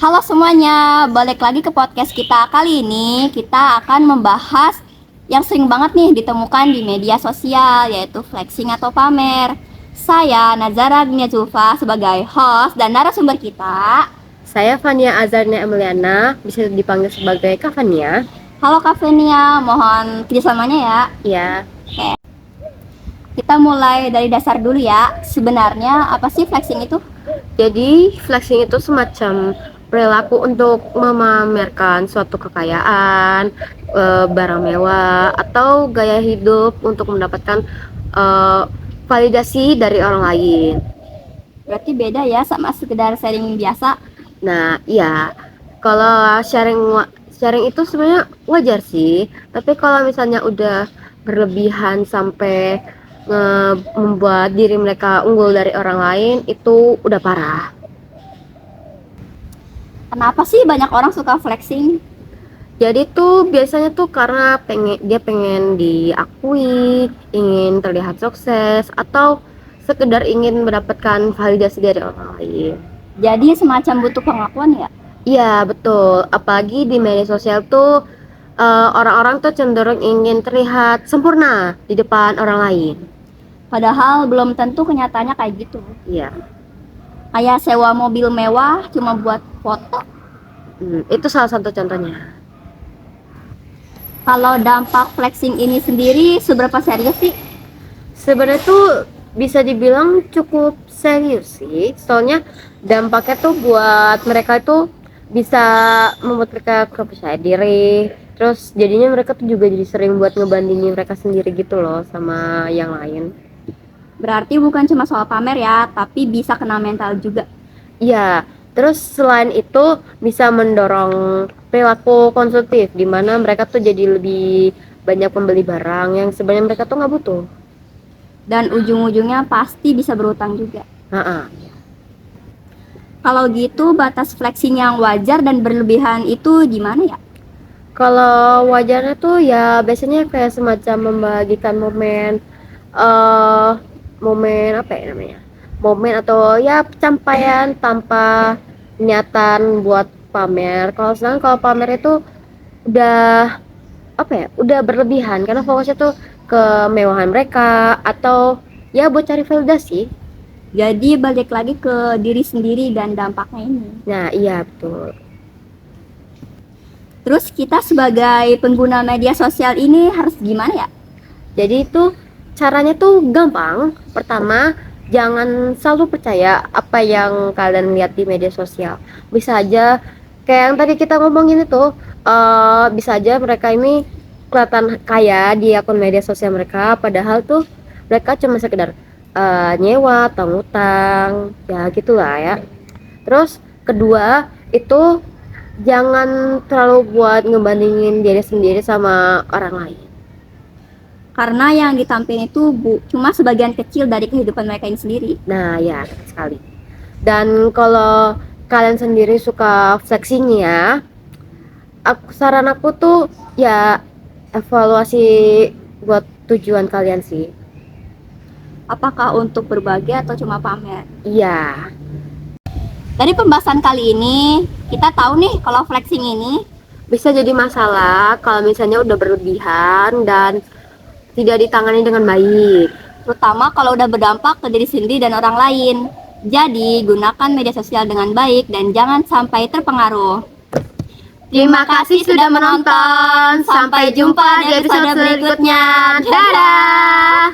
Halo semuanya, balik lagi ke podcast kita. Kali ini kita akan membahas yang sering banget nih ditemukan di media sosial, yaitu flexing atau pamer. Saya Nazara Agnia Zulfa sebagai host dan narasumber kita. Saya Fania Azarnia Emiliana, bisa dipanggil sebagai Kak Fania. Halo Kak Fania, mohon kerjasamanya ya. Ya, Kita mulai dari dasar dulu ya. Sebenarnya apa sih flexing itu? jadi flexing itu semacam perilaku untuk memamerkan suatu kekayaan, barang mewah, atau gaya hidup untuk mendapatkan validasi dari orang lain. Berarti beda ya sama sekedar sharing biasa. Nah, iya, kalau sharing itu sebenarnya wajar sih, tapi kalau misalnya udah berlebihan sampai membuat diri mereka unggul dari orang lain, itu udah parah. Kenapa sih banyak orang suka flexing? Jadi tuh biasanya tuh karena dia pengen diakui, ingin terlihat sukses, atau sekedar ingin mendapatkan validasi dari orang lain. Jadi semacam butuh pengakuan ya? Iya betul, apalagi di media sosial tuh orang-orang tuh cenderung ingin terlihat sempurna di depan orang lain. Padahal belum tentu kenyataannya kayak gitu. Iya, Kayak sewa mobil mewah cuma buat foto. itu salah satu contohnya. Kalau dampak flexing ini sendiri seberapa serius sih? Sebenarnya tuh bisa dibilang cukup serius sih, soalnya dampaknya tuh buat mereka itu bisa membuat mereka kurang percaya diri, terus jadinya mereka tuh juga jadi sering buat ngebandingin mereka sendiri gitu loh sama yang lain. Berarti bukan cuma soal pamer ya, tapi bisa kena mental juga. Iya, terus selain itu bisa mendorong perilaku konsumtif di mana mereka tuh jadi lebih banyak membeli barang yang sebenarnya mereka tuh nggak butuh. Dan ujung-ujungnya pasti bisa berutang juga. Nah, Kalau gitu batas flexing yang wajar dan berlebihan itu gimana ya? kalau wajarnya tuh ya biasanya kayak semacam membagikan momen apa ya namanya? Momen atau ya pencapaian tanpa niatan buat pamer. Kalau pamer itu udah apa ya? Udah berlebihan karena fokusnya tuh kemewahan mereka atau ya buat cari validasi. Jadi balik lagi ke diri sendiri dan dampaknya ini. Nah, iya betul. Terus kita sebagai pengguna media sosial ini harus gimana ya? Jadi itu caranya tuh gampang. Pertama, jangan selalu percaya apa yang kalian lihat di media sosial. Bisa aja kayak yang tadi kita ngomongin itu, bisa aja mereka ini kelihatan kaya di akun media sosial mereka, padahal tuh mereka cuma sekedar nyewa atau ngutang, ya gitulah ya. Terus kedua itu jangan terlalu buat ngebandingin diri sendiri sama orang lain. Karena yang ditampilkan itu cuma sebagian kecil dari kehidupan mereka ini sendiri. Nah ya, tepat sekali. Dan kalau kalian sendiri suka flexing ya, saran aku tuh ya evaluasi buat tujuan kalian sih. Apakah untuk berbagi atau cuma pamer? Iya, Dari pembahasan kali ini, kita tahu nih kalau flexing ini bisa jadi masalah kalau misalnya udah berlebihan dan tidak ditangani dengan baik. terutama kalau udah berdampak ke diri sendiri dan orang lain. Jadi, gunakan media sosial dengan baik dan jangan sampai terpengaruh. Terima kasih sudah menonton. Sampai jumpa di episode berikutnya. Dadah.